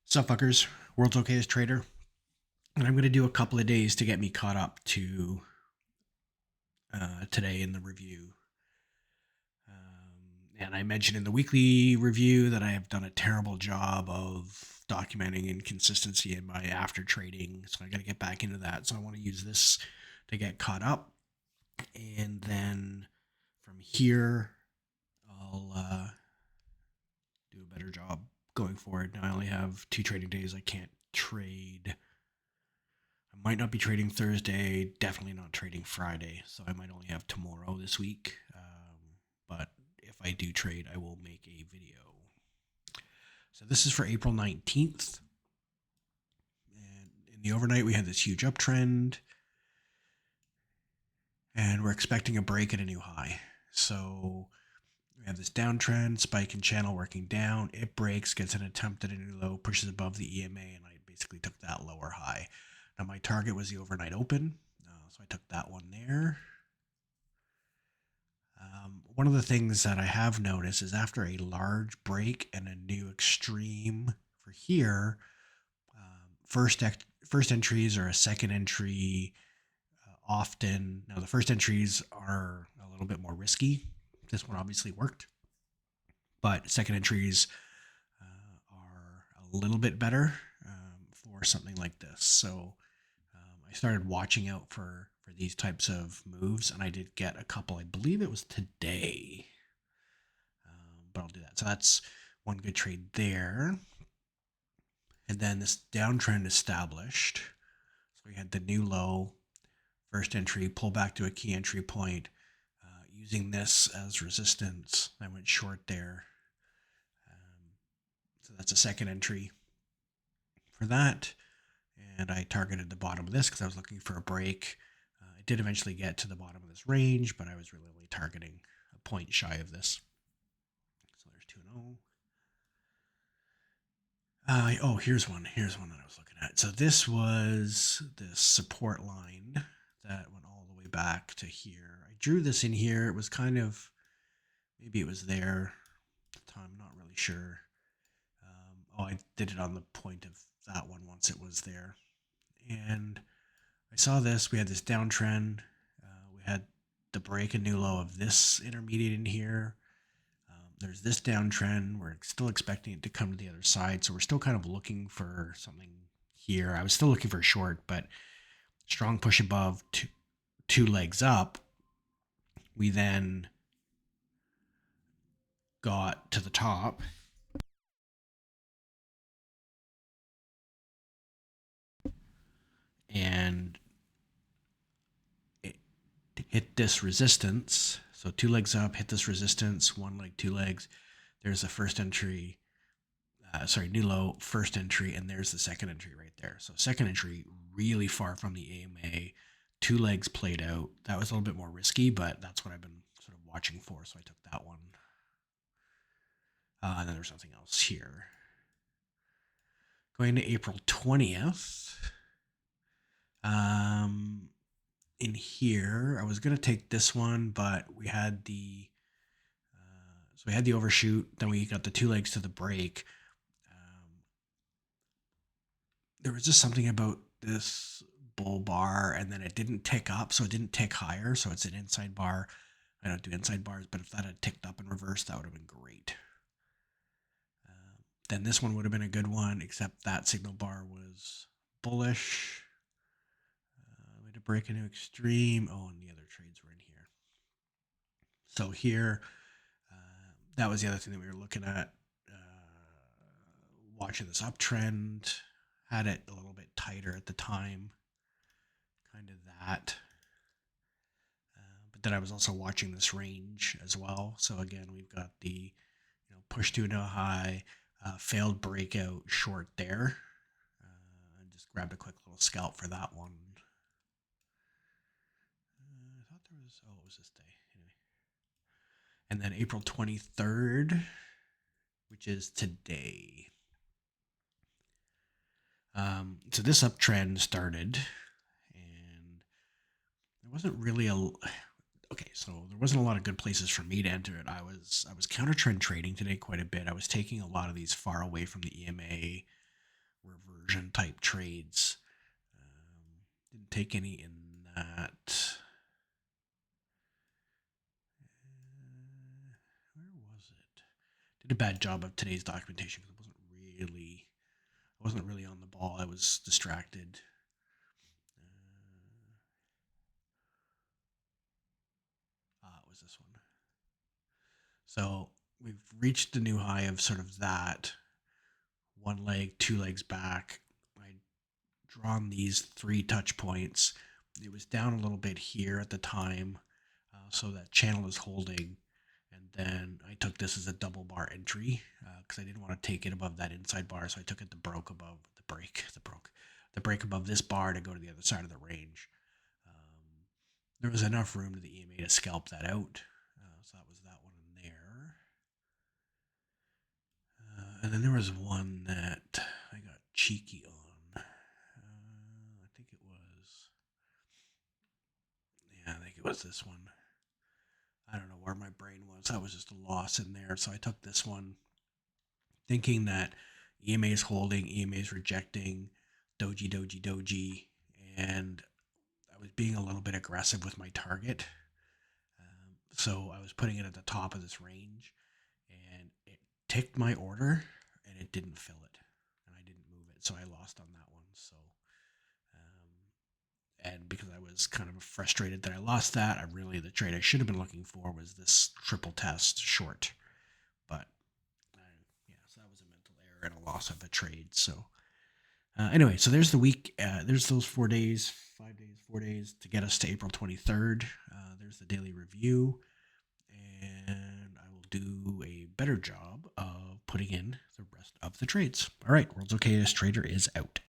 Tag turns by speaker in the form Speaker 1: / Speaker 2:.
Speaker 1: Sup, fuckers? World's okayest trader. And I'm going to do a couple of days to get me caught up to today in the review. And I mentioned in the weekly review that I have done a terrible job of documenting inconsistency in my after trading. So I got to get back into that. So I want to use this to get caught up. And then from here, I'll do a better job going forward. Now I only have 2 trading days. I can't trade. I might not be trading Thursday, definitely not trading Friday, so I might only have tomorrow this week. But if I do trade, I will make a video. So this is for April 19th. And in the overnight, we had this huge uptrend, and we're expecting a break at a new high. So we have this downtrend, spike and channel working down. It breaks, gets an attempt at a new low, pushes above the EMA, and I basically took that lower high. Now my target was the overnight open, so I took that one there. One of the things that I have noticed is after a large break and a new extreme for here, first entries or a second entry often. Now the first entries are a little bit more risky. This one obviously worked, but second entries are a little bit better for something like this. So I started watching out for these types of moves, and I did get a couple. I believe it was today, but I'll do that. So that's one good trade there. And then this downtrend established. So we had the new low, first entry, pull back to a key entry point, using this as resistance. I went short there. So that's a second entry for that. And I targeted the bottom of this because I was looking for a break. I did eventually get to the bottom of this range, but I was really only targeting a point shy of this. So there's 2-0. Oh, here's one. Here's one that I was looking at. So this was this support line that went all the way back to here. I drew this in here. It was kind of, maybe it was there at the time. I'm not really sure. I did it on the point of that one once it was there. And I saw this. We had this downtrend. We had the break and new low of this intermediate in here. There's this downtrend. We're still expecting it to come to the other side. So we're still kind of looking for something here. I was still looking for a short, but strong push above, two legs up. We then got to the top. And it hit this resistance. So 2 legs up, hit this resistance, 1 leg, 2 legs. There's the first entry. New low, first entry, and there's the second entry right there. So second entry really far from the AMA. 2 legs played out. That was a little bit more risky, but that's what I've been sort of watching for. So I took that one. And then there's nothing else here. Going to April 20th. In here, I was going to take this one, but we had the overshoot. Then we got the 2 legs to the break. There was just something about this bull bar, and then it didn't tick up, so it didn't tick higher. So it's an inside bar. I don't do inside bars, but if that had ticked up in reverse, that would have been great. Then this one would have been a good one, except that signal bar was bullish. We had to break a new extreme. Oh, and the other trades were in here. So here, that was the other thing that we were looking at. Watching this uptrend, had it a little bit tighter at the time, kind of that. But then I was also watching this range as well. So again, we've got the push to no high, failed breakout short there. I just grabbed a quick little scalp for that one. I thought there was, it was this day. Anyway. And then April 23rd, which is today. So this uptrend started, and there wasn't really so there wasn't a lot of good places for me to enter it. I was counter trend trading today quite a bit. I was taking a lot of these far away from the EMA reversion type trades. Didn't take any in that. Where was it? Did a bad job of today's documentation because I wasn't really on the ball. I was distracted. It was this one. So we've reached the new high of sort of that one leg, two legs back. I'd drawn these 3 touch points. It was down a little bit here at the time, so that channel is holding. And then I took this as a double bar entry because I didn't want to take it above that inside bar, so I took it the break above this bar to go to the other side of the range. There was enough room to the EMA to scalp that out, so that was that one in there. And then there was one that I got cheeky on. I think it was this one. I don't know where my brain was. That was just a loss in there. So I took this one thinking that EMA is holding, EMA is rejecting, doji, doji, doji. And I was being a little bit aggressive with my target. So I was putting it at the top of this range, and it ticked my order and it didn't fill it. And I didn't move it. So I lost on that one. So and because I was kind of frustrated that I lost that, the trade I should have been looking for was this triple test short. But so that was a mental error and a loss of a trade. So anyway, so there's the week. There's those 4 days, 5 days, 4 days to get us to April 23rd. There's the daily review, and I will do a better job of putting in the rest of the trades. All right, World's Okayest Trader is out.